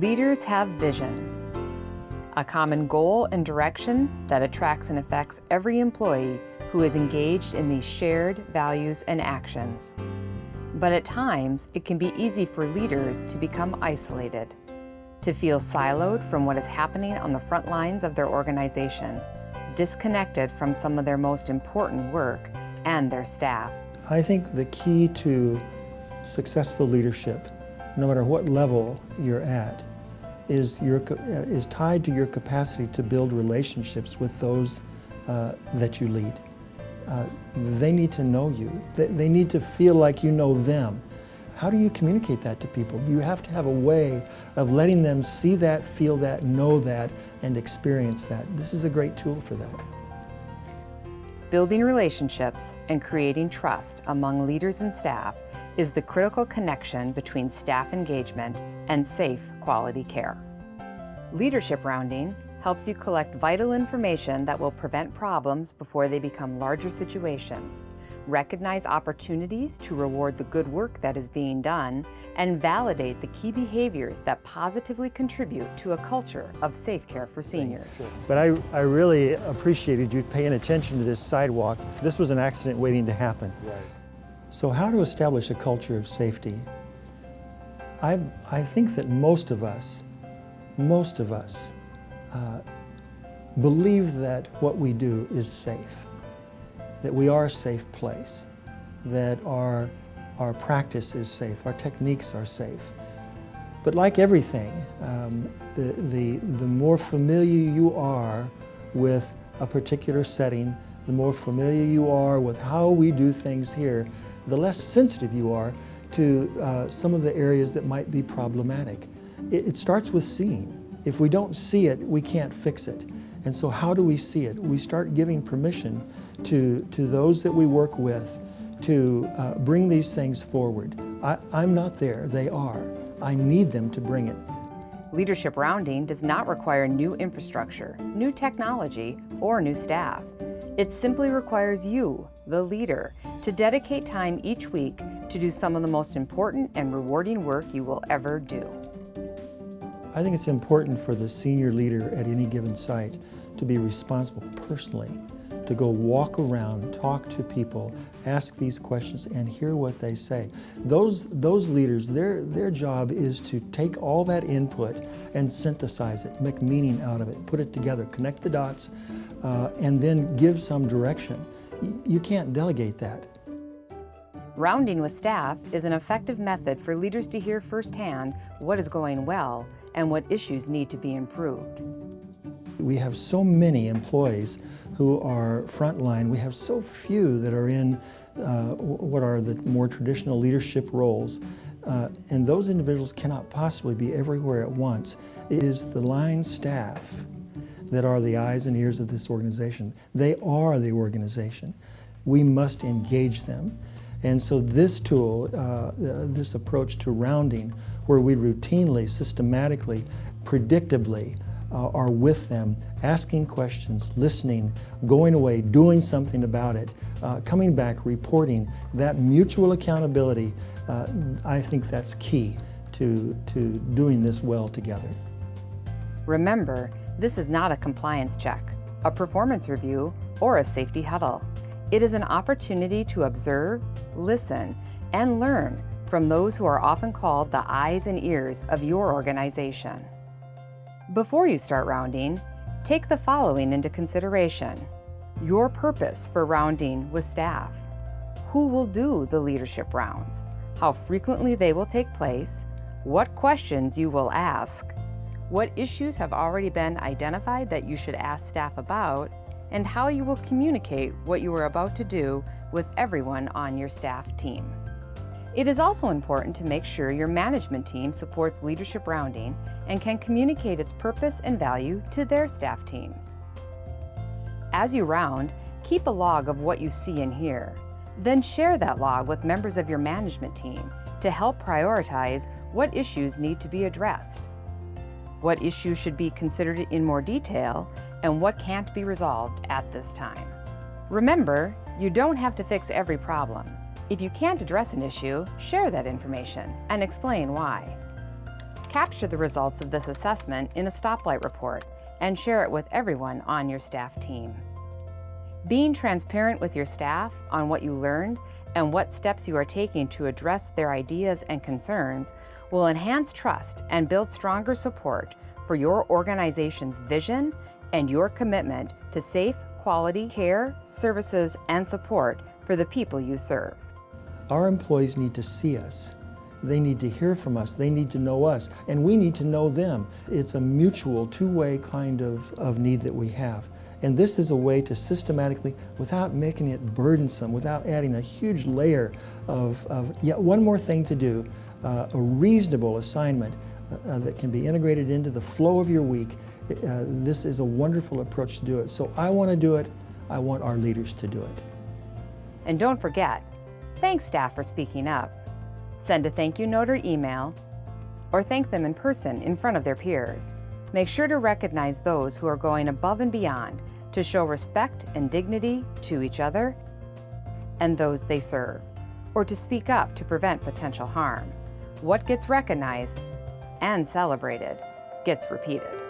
Leaders have vision, a common goal and direction that attracts and affects every employee who is engaged in these shared values and actions. But at times, it can be easy for leaders to become isolated, to feel siloed from what is happening on the front lines of their organization, disconnected from some of their most important work and their staff. I think the key to successful leadership, no matter what level you're at, is tied to your capacity to build relationships with those that you lead. They need to know you. They need to feel like you know them. How do you communicate that to people? You have to have a way of letting them see that, feel that, know that, and experience that. This is a great tool for that. Building relationships and creating trust among leaders and staff is the critical connection between staff engagement and safe quality care. Leadership Rounding helps you collect vital information that will prevent problems before they become larger situations, recognize opportunities to reward the good work that is being done, and validate the key behaviors that positively contribute to a culture of safe care for seniors. But I really appreciated you paying attention to this sidewalk. This was an accident waiting to happen. Right. So how to establish a culture of safety? I think that most of us believe that what we do is safe, that we are a safe place, that our practice is safe, our techniques are safe. But like everything, the more familiar you are with a particular setting, the more familiar you are with how we do things here, the less sensitive you are to some of the areas that might be problematic. It starts with seeing. If we don't see it, we can't fix it. And so how do we see it? We start giving permission to those that we work with to bring these things forward. I'm not there, they are. I need them to bring it. Leadership Rounding does not require new infrastructure, new technology, or new staff. It simply requires you, the leader, to dedicate time each week to do some of the most important and rewarding work you will ever do. I think it's important for the senior leader at any given site to be responsible personally, to go walk around, talk to people, ask these questions, and hear what they say. Those leaders, their job is to take all that input and synthesize it, make meaning out of it, put it together, connect the dots, and then give some direction. You can't delegate that. Rounding with staff is an effective method for leaders to hear firsthand what is going well and what issues need to be improved. We have so many employees who are frontline. We have so few that are in what are the more traditional leadership roles. And those individuals cannot possibly be everywhere at once. It is the line staff that are the eyes and ears of this organization. They are the organization. We must engage them. And so this tool, this approach to rounding, where we routinely, systematically, predictably are with them, asking questions, listening, going away, doing something about it, coming back, reporting, that mutual accountability, I think that's key to doing this well together. Remember, this is not a compliance check, a performance review, or a safety huddle. It is an opportunity to observe, listen, and learn from those who are often called the eyes and ears of your organization. Before you start rounding, take the following into consideration. Your purpose for rounding with staff. Who will do the leadership rounds? How frequently they will take place? What questions you will ask? What issues have already been identified that you should ask staff about? And how you will communicate what you are about to do with everyone on your staff team. It is also important to make sure your management team supports leadership rounding and can communicate its purpose and value to their staff teams. As you round, keep a log of what you see and hear. Then share that log with members of your management team to help prioritize what issues need to be addressed, what issues should be considered in more detail, and what can't be resolved at this time. Remember, you don't have to fix every problem. If you can't address an issue, share that information and explain why. Capture the results of this assessment in a stoplight report and share it with everyone on your staff team. Being transparent with your staff on what you learned and what steps you are taking to address their ideas and concerns will enhance trust and build stronger support for your organization's vision and your commitment to safe, quality care, services, and support for the people you serve. Our employees need to see us. They need to hear from us. They need to know us, and we need to know them. It's a mutual, two-way kind of need that we have. And this is a way to systematically, without making it burdensome, without adding a huge layer of yet one more thing to do, a reasonable assignment that can be integrated into the flow of your week. This is a wonderful approach to do it. So I want to do it. I want our leaders to do it. And don't forget, thank staff for speaking up. Send a thank you note or email, or thank them in person in front of their peers. Make sure to recognize those who are going above and beyond to show respect and dignity to each other and those they serve, or to speak up to prevent potential harm. What gets recognized and celebrated gets repeated.